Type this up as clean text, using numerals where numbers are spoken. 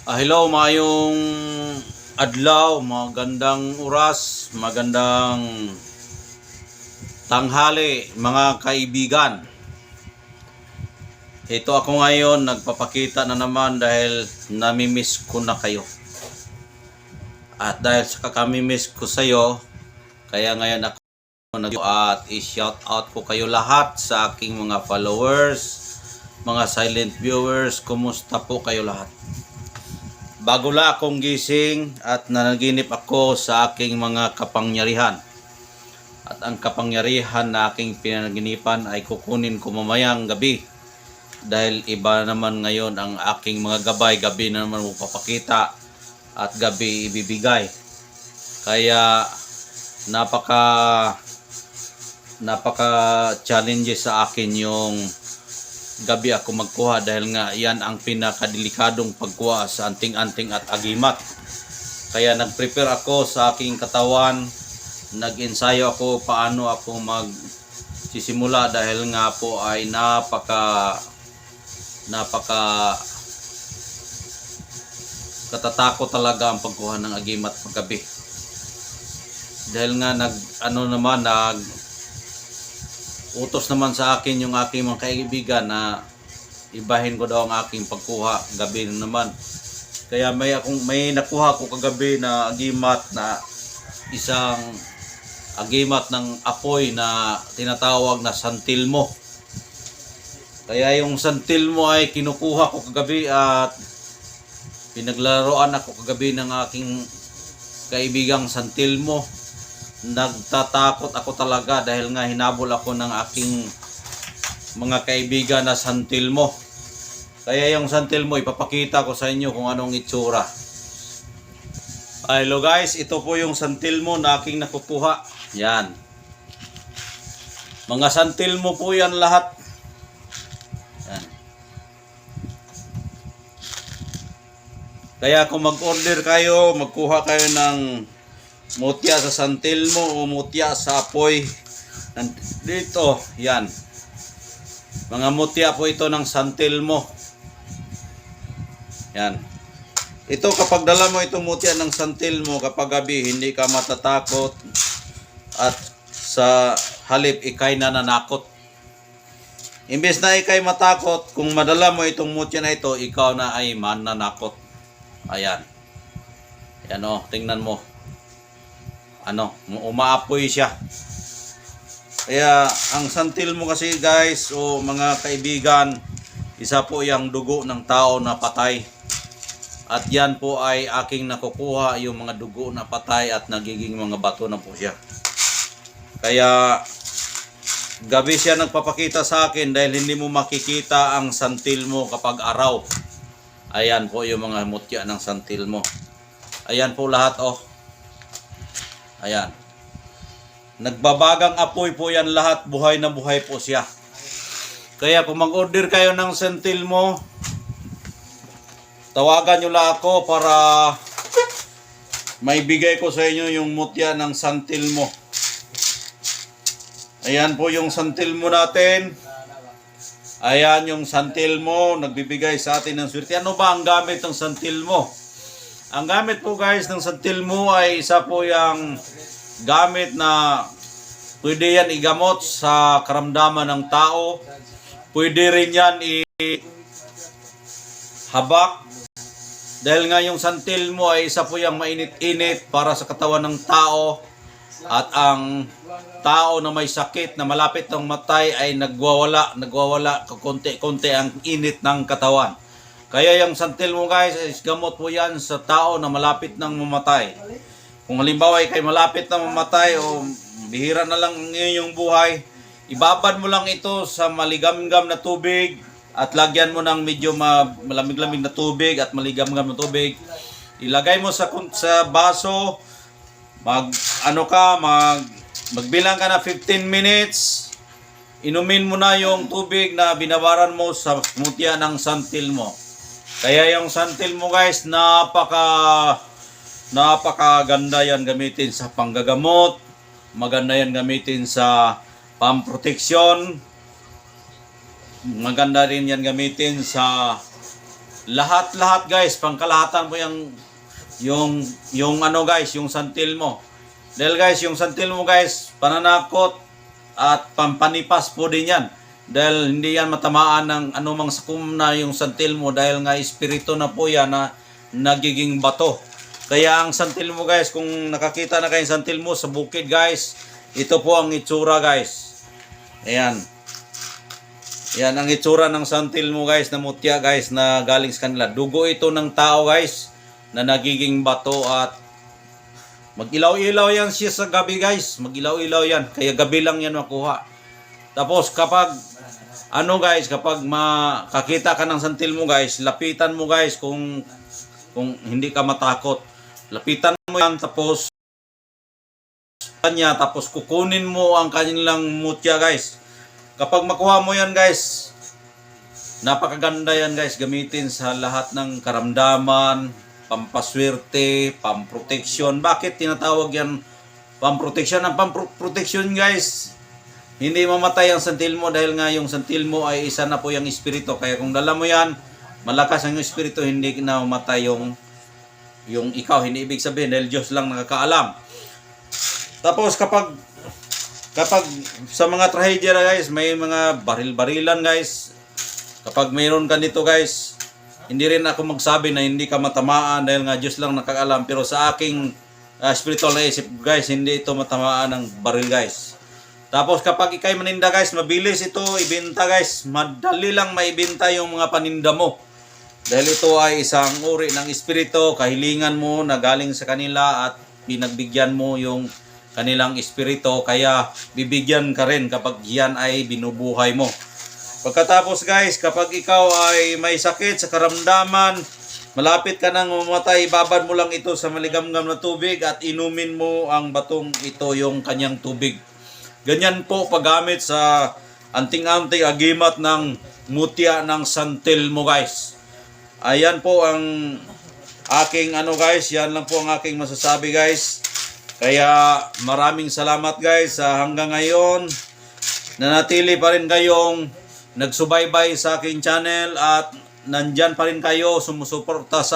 Hello, mayong adlaw, magandang oras, magandang tanghali mga kaibigan. Ito ako ngayon, nagpapakita na naman dahil namimiss ko na kayo. At dahil sa kakamimiss ko sa iyo, kaya ngayon ako at i-shout out ko kayo lahat sa aking mga followers, mga silent viewers. Kumusta po kayo lahat? Bago lang akong gising at nanaginip ako sa aking mga kapangyarihan. At ang kapangyarihan na aking pinanaginipan ay kukunin ko mamayang gabi. Dahil iba naman ngayon ang aking mga gabay. Gabi na naman magpapakita at gabi ibibigay. Kaya napaka challenges sa akin yung gabi ako magkuha dahil nga yan ang pinakadelikadong pagkuha sa anting-anting at agimat. Kaya nag-prepare ako sa aking katawan, nag-ensayo ako paano ako magsisimula dahil nga po ay napaka katatakot talaga ang pagkuha ng agimat paggabi. Dahil nga utos naman sa akin yung aking mga kaibigan na ibahin ko daw ang aking pagkuha gabi na naman. Kaya may nakuha ko kagabi na agimat na isang agimat ng apoy na tinatawag na santilmo. Kaya yung santilmo ay kinukuha ko kagabi at pinaglaruan ako kagabi ng aking kaibigang santilmo. Nagtatakot ako talaga dahil nga hinabol ako ng aking mga kaibigan na santilmo. Kaya yung santilmo ipapakita ko sa inyo kung anong itsura. Hello guys, ito po yung santilmo na aking nakukuha. Yan. Mga santilmo po yan lahat. Yan. Kaya kung mag-order kayo, magkuha kayo ng mutya sa santilmo o mutya sa apoy. Dito, yan. Mga mutya po ito ng santilmo. Yan. Ito kapag dala mo itong mutya ng santilmo kapag gabi, hindi ka matatakot at sa halip ikay nananakot. Imbes na ikay matakot, kung madala mo itong mutya na ito, ikaw na ay mananakot. Ayan. Ayan o, tingnan mo. Umaapoy siya. Kaya ang santilmo kasi guys o mga kaibigan, isa po yung dugo ng tao na patay. At yan po ay aking nakukuha yung mga dugo na patay at nagiging mga bato na po siya. Kaya gabi siya nagpapakita sa akin dahil hindi mo makikita ang santilmo kapag araw. Ayan po yung mga mutya ng santilmo. Ayan po lahat oh. Ayan. Nagbabagang apoy po yan lahat. Buhay na buhay po siya. Kaya kung mag-order kayo ng santilmo, tawagan nyo lang ako para maibigay ko sa inyo yung mutya ng santilmo. Ayan po yung santilmo natin. Ayan yung santilmo. Nagbibigay sa atin ng swerte. Ano ba ang gamit ng santilmo? Ang gamit po guys ng santilmo ay isa po yung gamit na pwede yan igamot sa karamdaman ng tao. Pwede rin yan ihabak. Dahil nga yung santilmo ay isa po yung mainit-init para sa katawan ng tao. At ang tao na may sakit na malapit ng matay ay nagwawala kakunti-kunti ang init ng katawan. Kaya yung santilmo guys, is gamot po yan sa tao na malapit ng mamatay. Kung halimbawa ay kayo malapit na mamatay o bihira na lang yung buhay, ibabad mo lang ito sa maligam-gam na tubig at lagyan mo ng medyo malamig-lamig na tubig at maligam-gam na tubig. Ilagay mo sa baso, magbilang ka na 15 minutes, inumin mo na yung tubig na binabaran mo sa mutya ng santilmo. Kaya yung santilmo guys, napakaganda yan gamitin sa panggagamot, maganda yan gamitin sa pamproteksyon, maganda rin yan gamitin sa lahat-lahat guys, pangkalahatan mo yung ano guys, yung santil mo. Dahil guys, yung santil mo guys, pananakot at pampanipas po din yan. Dahil hindi yan matamaan ng anumang sakum na yung santil mo dahil nga espiritu na po yan na nagiging bato. Kaya ang santil mo guys, kung nakakita na kayo santil mo sa bukid guys, ito po ang itsura guys. Ayan. Yan ang itsura ng santil mo guys, na mutya guys, na galing sa kanila. Dugo ito ng tao guys, na nagiging bato at mag-ilaw-ilaw yan siya sa gabi guys. Mag-ilaw-ilaw yan, kaya gabi lang yan makuha. Tapos kapag ano guys, kapag makakita ka ng santil mo guys, lapitan mo guys kung hindi ka matakot. Lapitan mo yan tapos tapos kukunin mo ang kanilang mutya guys. Kapag makuha mo yan guys, napakaganda yan guys, gamitin sa lahat ng karamdaman, pampaswerte, pamproteksyon. Bakit tinatawag yan pamproteksyon? Ang pamproteksyon guys, hindi mamatay ang santil mo dahil nga yung santil mo ay isa na po yung espiritu. Kaya kung dala mo yan, malakas ang espiritu, hindi na mamatay yung ikaw. Hindi ibig sabihin dahil Diyos lang nakakaalam. Tapos kapag sa mga trahedya guys, may mga baril-barilan guys. Kapag mayroon ka nito guys, hindi rin ako magsabi na hindi ka matamaan dahil nga Diyos lang nakakaalam. Pero sa aking spiritual na isip guys, hindi ito matamaan ng baril guys. Tapos kapag ikay maninda guys, mabilis ito ibenta guys. Madali lang maibenta yung mga paninda mo. Dahil ito ay isang uri ng espiritu, kahilingan mo na galing sa kanila at pinagbigyan mo yung kanilang espiritu. Kaya bibigyan ka rin kapag yan ay binubuhay mo. Pagkatapos guys, kapag ikaw ay may sakit sa karamdaman, malapit ka nang mamatay, babad mo lang ito sa maligamgam na tubig at inumin mo ang batong ito yung kanyang tubig. Ganyan po paggamit sa anting-anting agimat ng mutya ng santil mo guys. Ayan po ang aking guys, yan lang po ang aking masasabi guys. Kaya maraming salamat guys sa hanggang ngayon. Nanatili pa rin kayong nagsubaybay sa aking channel at nandyan pa rin kayo sumusuporta sa